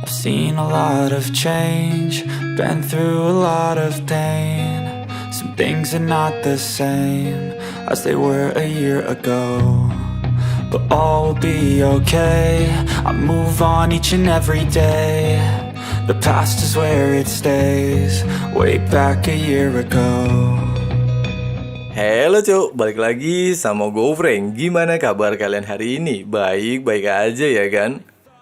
I've seen a lot of change, been through a lot of pain. Some things are not the same as they were a year ago, but all will be okay. I move on each and every day. The past is where it stays, way back a year ago. Halo cuk, balik lagi sama gue Frank. Gimana kabar kalian hari ini? Baik-baik aja ya kan?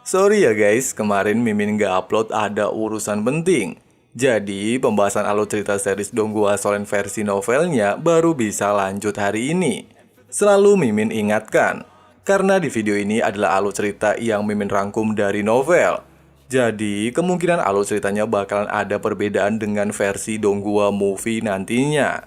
Sorry ya guys, kemarin Mimin gak upload ada urusan penting. Jadi pembahasan alur cerita series Donghua Solen versi novelnya baru bisa lanjut hari ini. Selalu Mimin ingatkan, karena di video ini adalah alur cerita yang Mimin rangkum dari novel. Jadi kemungkinan alur ceritanya bakalan ada perbedaan dengan versi Donghua movie nantinya.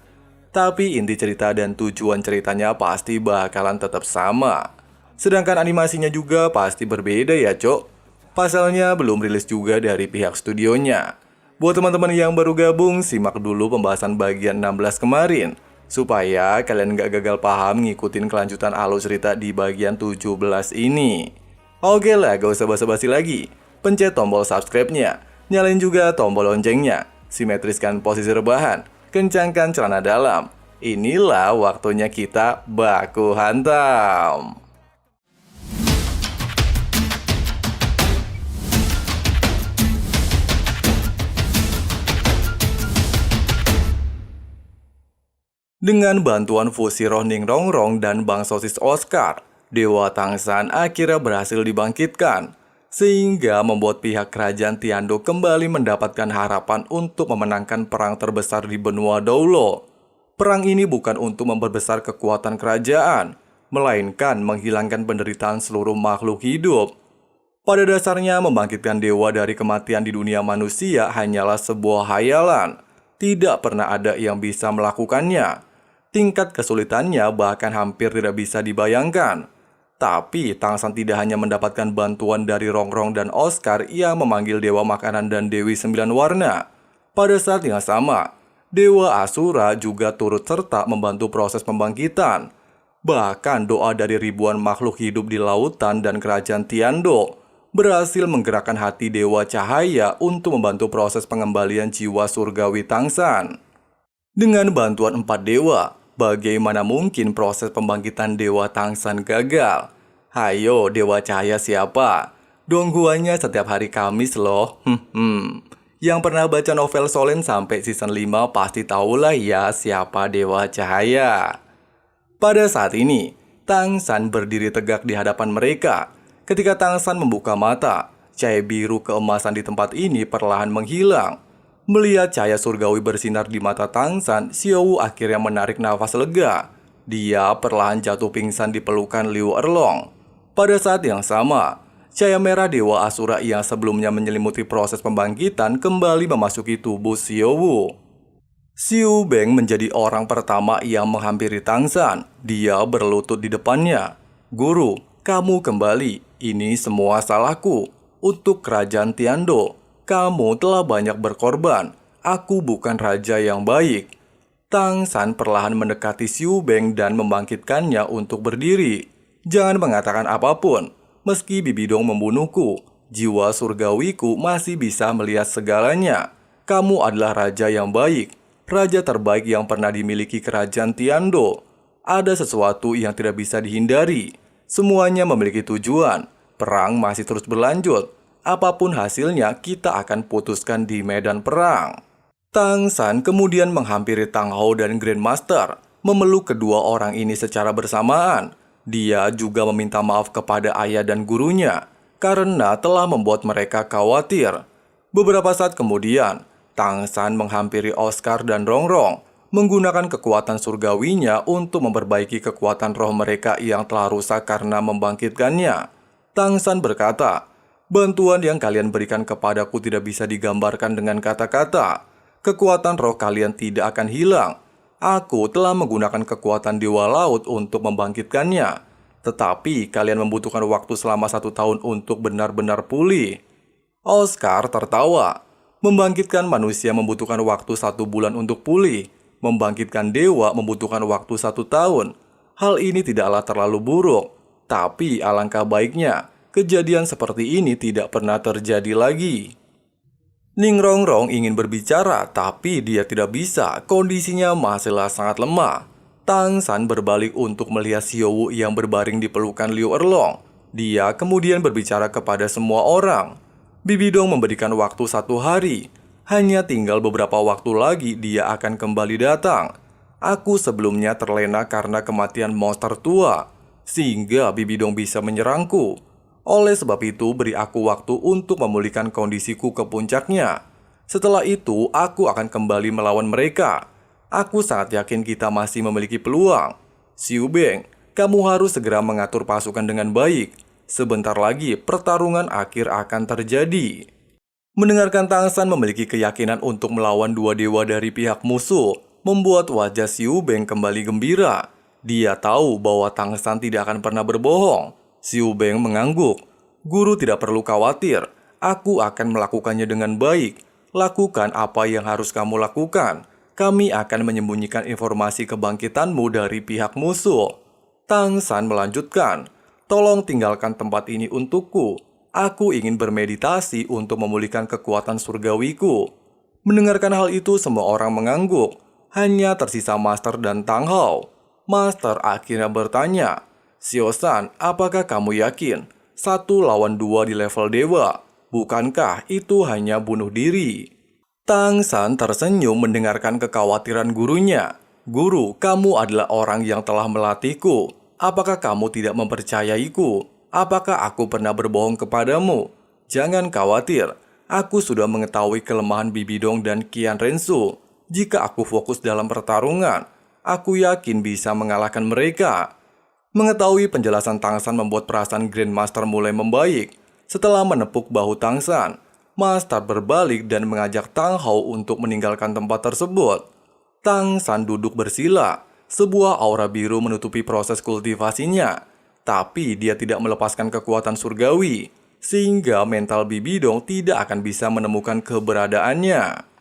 Tapi inti cerita dan tujuan ceritanya pasti bakalan tetap sama. Sedangkan animasinya juga pasti berbeda ya cok. Pasalnya belum rilis juga dari pihak studionya. Buat teman-teman yang baru gabung, simak dulu pembahasan bagian 16 kemarin, supaya kalian gak gagal paham ngikutin kelanjutan alur cerita di bagian 17 ini. Oke lah, gak usah basa-basi lagi. Pencet tombol subscribe-nya, nyalain juga tombol loncengnya, simetriskan posisi rebahan, kencangkan celana dalam. Inilah waktunya kita baku hantam. Dengan bantuan fusi Rohning Rongrong dan Bang Sosis Oscar, Dewa Tangsan akhirnya berhasil dibangkitkan, sehingga membuat pihak kerajaan Tiando kembali mendapatkan harapan untuk memenangkan perang terbesar di benua Doulo. Perang ini bukan untuk memperbesar kekuatan kerajaan, melainkan menghilangkan penderitaan seluruh makhluk hidup. Pada dasarnya, membangkitkan dewa dari kematian di dunia manusia hanyalah sebuah hayalan. Tidak pernah ada yang bisa melakukannya. Tingkat kesulitannya bahkan hampir tidak bisa dibayangkan. Tapi Tangsan tidak hanya mendapatkan bantuan dari Rongrong dan Oscar yang memanggil Dewa Makanan dan Dewi Sembilan Warna. Pada saat yang sama, Dewa Asura juga turut serta membantu proses pembangkitan. Bahkan doa dari ribuan makhluk hidup di lautan dan kerajaan Tiando berhasil menggerakkan hati Dewa Cahaya untuk membantu proses pengembalian jiwa surgawi Tangsan. Dengan bantuan 4 dewa, bagaimana mungkin proses pembangkitan Dewa Tangsan gagal? Hayo, Dewa Cahaya siapa? Donghuanya setiap hari Kamis loh. Yang pernah baca novel Solen sampai season 5 pasti tahulah ya siapa Dewa Cahaya. Pada saat ini, Tangsan berdiri tegak di hadapan mereka. Ketika Tangsan membuka mata, cahaya biru keemasan di tempat ini perlahan menghilang. Melihat cahaya surgawi bersinar di mata Tangsan, Xiaowu akhirnya menarik nafas lega. Dia perlahan jatuh pingsan di pelukan Liu Erlong. Pada saat yang sama, cahaya merah Dewa Asura yang sebelumnya menyelimuti proses pembangkitan kembali memasuki tubuh Xiaowu. Xiu Beng menjadi orang pertama yang menghampiri Tangsan. Dia berlutut di depannya. "Guru, kamu kembali. Ini semua salahku. Untuk kerajaan Tiando, kamu telah banyak berkorban. Aku bukan raja yang baik." Tangsan perlahan mendekati Xiu Beng dan membangkitkannya untuk berdiri. "Jangan mengatakan apapun. Meski Bibidong membunuhku, jiwa surgawiku masih bisa melihat segalanya. Kamu adalah raja yang baik, raja terbaik yang pernah dimiliki kerajaan Tiando. Ada sesuatu yang tidak bisa dihindari. Semuanya memiliki tujuan. Perang masih terus berlanjut. Apapun hasilnya, kita akan putuskan di medan perang." Tangsan kemudian menghampiri Tang Hou dan Grandmaster, memeluk kedua orang ini secara bersamaan. Dia juga meminta maaf kepada ayah dan gurunya, karena telah membuat mereka khawatir. Beberapa saat kemudian, Tangsan menghampiri Oscar dan Rongrong, menggunakan kekuatan surgawinya untuk memperbaiki kekuatan roh mereka yang telah rusak karena membangkitkannya. Tangsan berkata, "Bantuan yang kalian berikan kepadaku tidak bisa digambarkan dengan kata-kata. Kekuatan roh kalian tidak akan hilang. Aku telah menggunakan kekuatan Dewa Laut untuk membangkitkannya. Tetapi kalian membutuhkan waktu selama 1 tahun untuk benar-benar pulih." Oscar tertawa. Membangkitkan manusia membutuhkan waktu 1 bulan untuk pulih. Membangkitkan dewa membutuhkan waktu 1 tahun. Hal ini tidaklah terlalu buruk. Tapi alangkah baiknya kejadian seperti ini tidak pernah terjadi lagi. Ning Rongrong ingin berbicara, tapi dia tidak bisa. Kondisinya masihlah sangat lemah. Tang San berbalik untuk melihat Xiaowu yang berbaring di pelukan Liu Erlong. Dia kemudian berbicara kepada semua orang. Bibi Dong memberikan waktu 1 hari. Hanya tinggal beberapa waktu lagi dia akan kembali datang. Aku sebelumnya terlena karena kematian monster tua, sehingga Bibi Dong bisa menyerangku. Oleh sebab itu, beri aku waktu untuk memulihkan kondisiku ke puncaknya. Setelah itu, aku akan kembali melawan mereka. Aku sangat yakin kita masih memiliki peluang. Xiu Beng, kamu harus segera mengatur pasukan dengan baik. Sebentar lagi, pertarungan akhir akan terjadi. Mendengarkan Tang San memiliki keyakinan untuk melawan 2 dewa dari pihak musuh, membuat wajah Xiu Beng kembali gembira. Dia tahu bahwa Tang San tidak akan pernah berbohong. Xiu Beng mengangguk. Guru tidak perlu khawatir, aku akan melakukannya dengan baik. Lakukan apa yang harus kamu lakukan. Kami akan menyembunyikan informasi kebangkitanmu dari pihak musuh. Tang San melanjutkan, tolong tinggalkan tempat ini untukku. Aku ingin bermeditasi untuk memulihkan kekuatan surgawiku. Mendengarkan hal itu, semua orang mengangguk. Hanya tersisa Master dan Tang Hao. Master akhirnya bertanya, Xiao-san, apakah kamu yakin 1 lawan 2 di level dewa? Bukankah itu hanya bunuh diri? Tang San tersenyum mendengarkan kekhawatiran gurunya. Guru, kamu adalah orang yang telah melatihku. Apakah kamu tidak mempercayaiku? Apakah aku pernah berbohong kepadamu? Jangan khawatir, aku sudah mengetahui kelemahan Bibi Dong dan Qian Rensu. Jika aku fokus dalam pertarungan, aku yakin bisa mengalahkan mereka. Mengetahui penjelasan Tang San membuat perasaan Grandmaster mulai membaik. Setelah menepuk bahu Tang San, Master berbalik dan mengajak Tang Hao untuk meninggalkan tempat tersebut. Tang San duduk bersila, sebuah aura biru menutupi proses kultivasinya. Tapi dia tidak melepaskan kekuatan surgawi, sehingga mental Bibi Dong tidak akan bisa menemukan keberadaannya.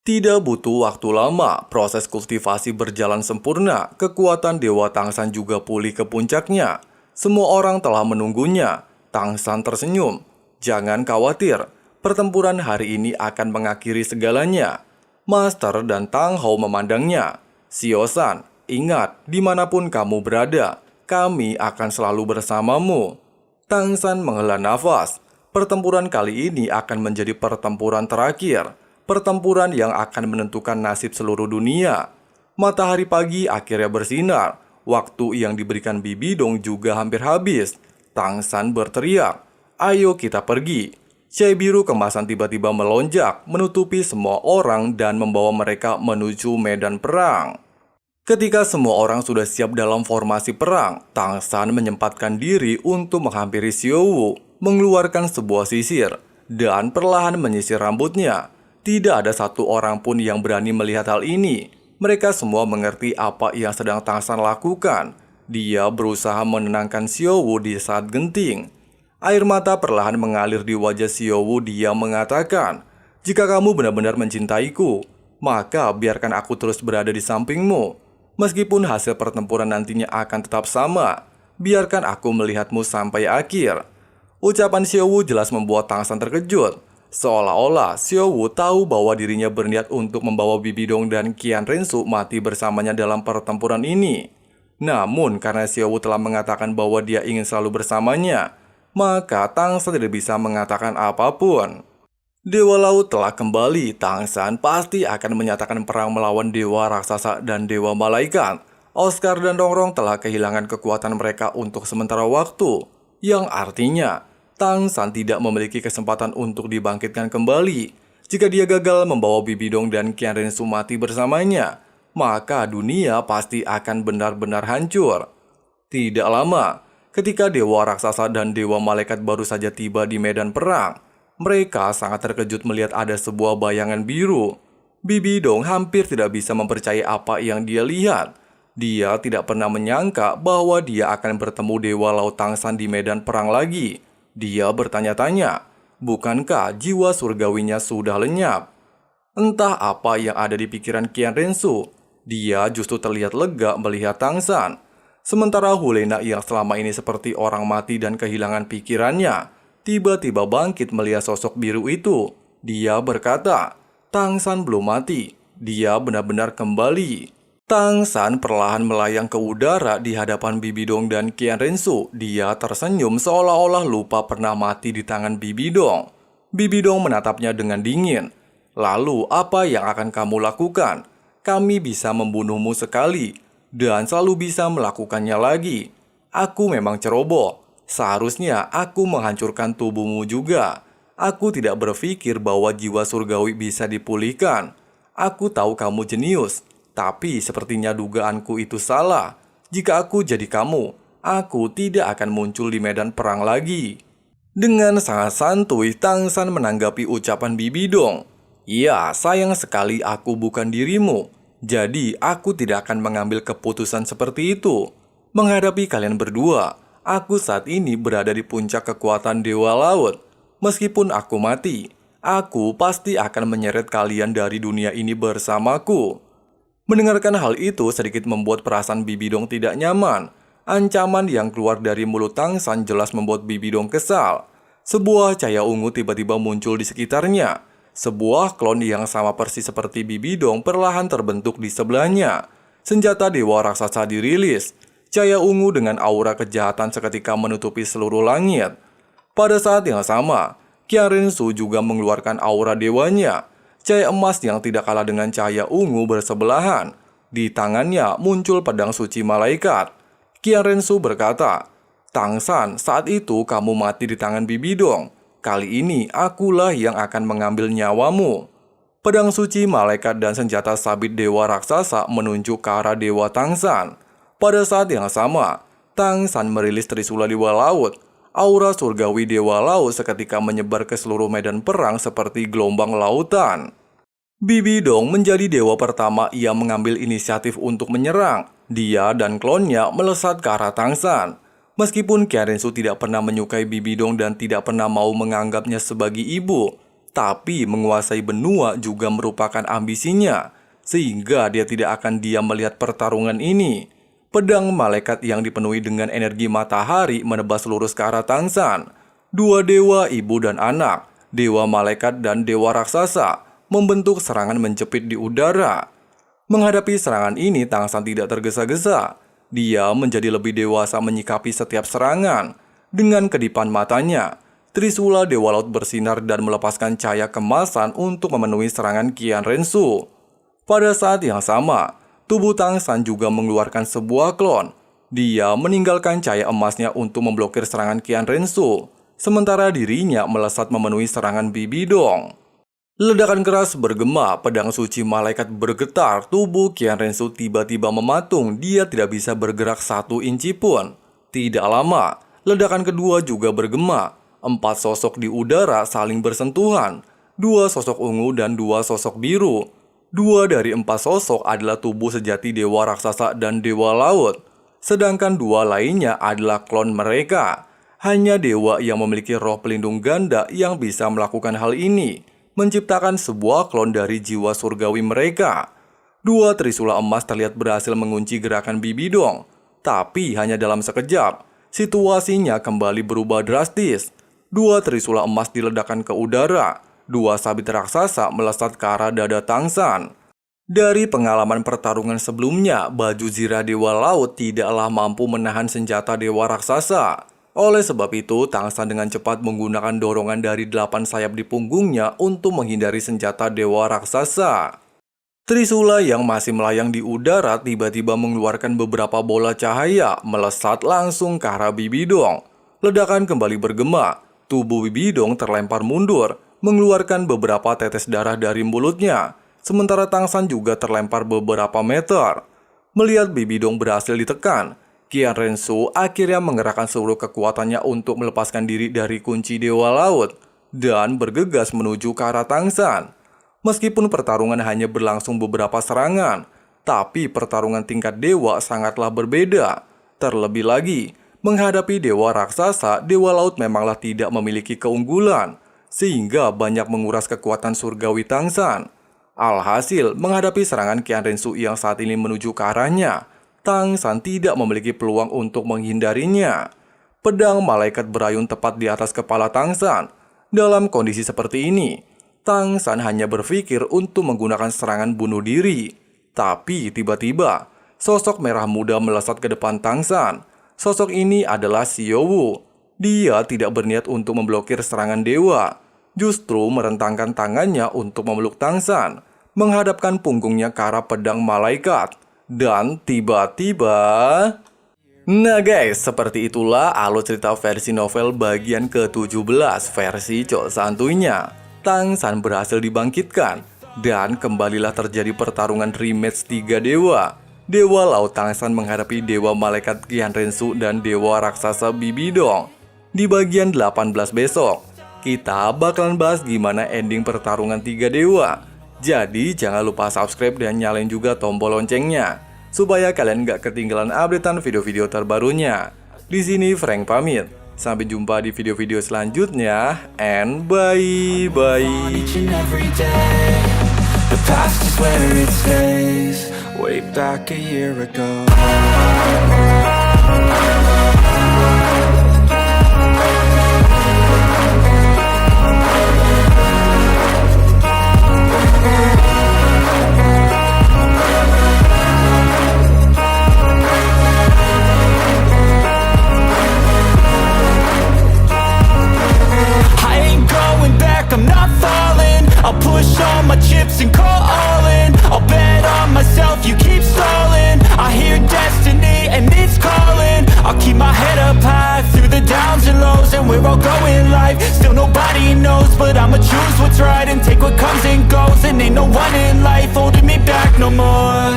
Tidak butuh waktu lama, proses kultivasi berjalan sempurna, kekuatan Dewa Tang San juga pulih ke puncaknya. Semua orang telah menunggunya. Tang San tersenyum. Jangan khawatir, pertempuran hari ini akan mengakhiri segalanya. Master dan Tang Hao memandangnya. Xiao-san, ingat, dimanapun kamu berada, kami akan selalu bersamamu. Tang San menghela nafas. Pertempuran kali ini akan menjadi pertempuran terakhir. Pertempuran yang akan menentukan nasib seluruh dunia. Matahari pagi akhirnya bersinar. Waktu yang diberikan Bibi Dong juga hampir habis. Tang San berteriak, ayo kita pergi. Cai biru kemasan tiba-tiba melonjak, menutupi semua orang dan membawa mereka menuju medan perang. Ketika semua orang sudah siap dalam formasi perang, Tang San menyempatkan diri untuk menghampiri Xiaowu, mengeluarkan sebuah sisir, dan perlahan menyisir rambutnya. Tidak ada satu orang pun yang berani melihat hal ini. Mereka semua mengerti apa yang sedang Tang San lakukan. Dia berusaha menenangkan Xiaowu di saat genting. Air mata perlahan mengalir di wajah Xiaowu. Dia mengatakan, jika kamu benar-benar mencintaiku, maka biarkan aku terus berada di sampingmu. Meskipun hasil pertempuran nantinya akan tetap sama, biarkan aku melihatmu sampai akhir. Ucapan Xiaowu jelas membuat Tang San terkejut. Seolah-olah Xiaowu tahu bahwa dirinya berniat untuk membawa Bibi Dong dan Qian Rensu mati bersamanya dalam pertempuran ini. Namun karena Xiaowu telah mengatakan bahwa dia ingin selalu bersamanya, maka Tang San tidak bisa mengatakan apapun. Dewa Laut telah kembali. Tang San pasti akan menyatakan perang melawan dewa raksasa dan dewa malaikat. Oscar dan Rongrong telah kehilangan kekuatan mereka untuk sementara waktu, yang artinya Tang San tidak memiliki kesempatan untuk dibangkitkan kembali. Jika dia gagal membawa Bibi Dong dan Qian Rensu mati bersamanya, maka dunia pasti akan benar-benar hancur. Tidak lama, ketika dewa raksasa dan dewa malaikat baru saja tiba di medan perang, mereka sangat terkejut melihat ada sebuah bayangan biru. Bibi Dong hampir tidak bisa mempercayai apa yang dia lihat. Dia tidak pernah menyangka bahwa dia akan bertemu Dewa Laut Tang San di medan perang lagi. Dia bertanya-tanya, bukankah jiwa surgawinya sudah lenyap? Entah apa yang ada di pikiran Qian Rensu. Dia justru terlihat lega melihat Tang San. Sementara Hulena yang selama ini seperti orang mati dan kehilangan pikirannya, tiba-tiba bangkit melihat sosok biru itu. Dia berkata, Tang San belum mati, dia benar-benar kembali. Tang San perlahan melayang ke udara di hadapan Bibi Dong dan Qian Rensu. Dia tersenyum seolah-olah lupa pernah mati di tangan Bibi Dong. Bibi Dong menatapnya dengan dingin. Lalu apa yang akan kamu lakukan? Kami bisa membunuhmu sekali dan selalu bisa melakukannya lagi. Aku memang ceroboh. Seharusnya aku menghancurkan tubuhmu juga. Aku tidak berpikir bahwa jiwa surgawi bisa dipulihkan. Aku tahu kamu jenius, tapi sepertinya dugaanku itu salah. Jika aku jadi kamu, aku tidak akan muncul di medan perang lagi. Dengan sangat santuy, Tang San menanggapi ucapan Bibi Dong. Ya, sayang sekali aku bukan dirimu. Jadi, aku tidak akan mengambil keputusan seperti itu. Menghadapi kalian berdua, aku saat ini berada di puncak kekuatan Dewa Laut. Meskipun aku mati, aku pasti akan menyeret kalian dari dunia ini bersamaku. Mendengarkan hal itu sedikit membuat perasaan Bibi Dong tidak nyaman. Ancaman yang keluar dari mulut Tang San jelas membuat Bibi Dong kesal. Sebuah cahaya ungu tiba-tiba muncul di sekitarnya. Sebuah klon yang sama persis seperti Bibi Dong perlahan terbentuk di sebelahnya. Senjata dewa raksasa dirilis. Cahaya ungu dengan aura kejahatan seketika menutupi seluruh langit. Pada saat yang sama, Qian Rensu juga mengeluarkan aura dewanya. Cahaya emas yang tidak kalah dengan cahaya ungu bersebelahan. Di tangannya muncul pedang suci malaikat. Qian Rensu berkata, Tang San, saat itu kamu mati di tangan Bibi Dong. Kali ini akulah yang akan mengambil nyawamu. Pedang suci malaikat dan senjata sabit dewa raksasa menunjuk ke arah dewa Tang San. Pada saat yang sama, Tang San merilis Trisula Dewa Laut. Aura surgawi Dewa Laut seketika menyebar ke seluruh medan perang seperti gelombang lautan. Bibi Dong menjadi dewa pertama yang mengambil inisiatif untuk menyerang. Dia dan klonnya melesat ke arah Tang San. Meskipun Qian Rensu tidak pernah menyukai Bibi Dong dan tidak pernah mau menganggapnya sebagai ibu, tapi menguasai benua juga merupakan ambisinya, sehingga dia tidak akan diam melihat pertarungan ini. Pedang malaikat yang dipenuhi dengan energi matahari menebas lurus ke arah Tang San. Dua dewa ibu dan anak, dewa malaikat dan dewa raksasa, membentuk serangan menjepit di udara. Menghadapi serangan ini, Tang San tidak tergesa-gesa. Dia menjadi lebih dewasa menyikapi setiap serangan. Dengan kedipan matanya, Trisula Dewa Laut bersinar dan melepaskan cahaya kemasan untuk memenuhi serangan Qian Rensu. Pada saat yang sama, tubuh Tang San juga mengeluarkan sebuah klon. Dia meninggalkan cahaya emasnya untuk memblokir serangan Qian Rensu, sementara dirinya melesat memenuhi serangan Bibi Dong. Ledakan keras bergema, pedang suci malaikat bergetar, tubuh Qian Rensu tiba-tiba mematung, dia tidak bisa bergerak 1 inci pun. Tidak lama, ledakan kedua juga bergema. 4 sosok di udara saling bersentuhan, 2 sosok ungu dan 2 sosok biru. 2 dari 4 sosok adalah tubuh sejati dewa raksasa dan dewa laut, sedangkan 2 lainnya adalah klon mereka. Hanya dewa yang memiliki roh pelindung ganda yang bisa melakukan hal ini, menciptakan sebuah klon dari jiwa surgawi mereka. 2 Trisula emas terlihat berhasil mengunci gerakan Bibi Dong, tapi hanya dalam sekejap, situasinya kembali berubah drastis. 2 Trisula emas diledakkan ke udara. 2 sabit raksasa melesat ke arah dada Tang San. Dari pengalaman pertarungan sebelumnya, baju zirah Dewa Laut tidaklah mampu menahan senjata dewa raksasa. Oleh sebab itu, Tang San dengan cepat menggunakan dorongan dari 8 sayap di punggungnya untuk menghindari senjata dewa raksasa. Trisula yang masih melayang di udara tiba-tiba mengeluarkan beberapa bola cahaya melesat langsung ke arah Bibi Dong. Ledakan kembali bergema, tubuh Bibi Dong terlempar mundur, mengeluarkan beberapa tetes darah dari mulutnya, sementara Tang San juga terlempar beberapa meter. Melihat Bibi Dong berhasil ditekan, Qian Rensu akhirnya mengerahkan seluruh kekuatannya untuk melepaskan diri dari kunci Dewa Laut dan bergegas menuju ke arah Tang San. Meskipun pertarungan hanya berlangsung beberapa serangan, tapi pertarungan tingkat dewa sangatlah berbeda. Terlebih lagi, menghadapi dewa raksasa, Dewa Laut memanglah tidak memiliki keunggulan, sehingga banyak menguras kekuatan surgawi Tang San. Alhasil, menghadapi serangan Qian Rensu yang saat ini menuju ke arahnya, Tang San tidak memiliki peluang untuk menghindarinya. Pedang malaikat berayun tepat di atas kepala Tang San. Dalam kondisi seperti ini, Tang San hanya berpikir untuk menggunakan serangan bunuh diri. Tapi tiba-tiba, sosok merah muda melesat ke depan Tang San. Sosok ini adalah Xiao Wu. Dia tidak berniat untuk memblokir serangan dewa, justru merentangkan tangannya untuk memeluk Tang San, menghadapkan punggungnya ke arah pedang malaikat. Dan tiba-tiba... Nah guys, seperti itulah alur cerita versi novel bagian ke-17 versi cok santuinya. Tang San berhasil dibangkitkan, dan kembalilah terjadi pertarungan rematch 3 dewa. Dewa Laut Tang San menghadapi dewa malaikat Qian Rensu dan dewa raksasa Bibidong. Di bagian 18 besok, kita bakalan bahas gimana ending pertarungan 3 dewa. Jadi jangan lupa subscribe dan nyalain juga tombol loncengnya, supaya kalian gak ketinggalan updatean video-video terbarunya. Di sini Frank pamit. Sampai jumpa di video-video selanjutnya. And bye-bye. Each and every day, the past is where it stays. Way back a year ago. I'm not falling. I'll push all my chips and call all in. I'll bet on myself, you keep stalling. I hear destiny and it's calling. I'll keep my head up high through the downs and lows. And we're all going life, still nobody knows. But I'ma choose what's right and take what comes and goes. And ain't no one in life holding me back no more.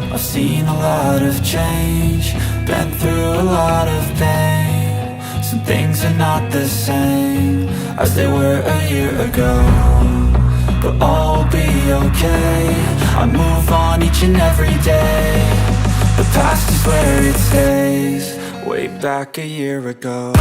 I've seen a lot of change, been through a lot of pain. Some things are not the same as they were a year ago, but all will be okay. I move on each and every day. The past is where it stays. Way back a year ago.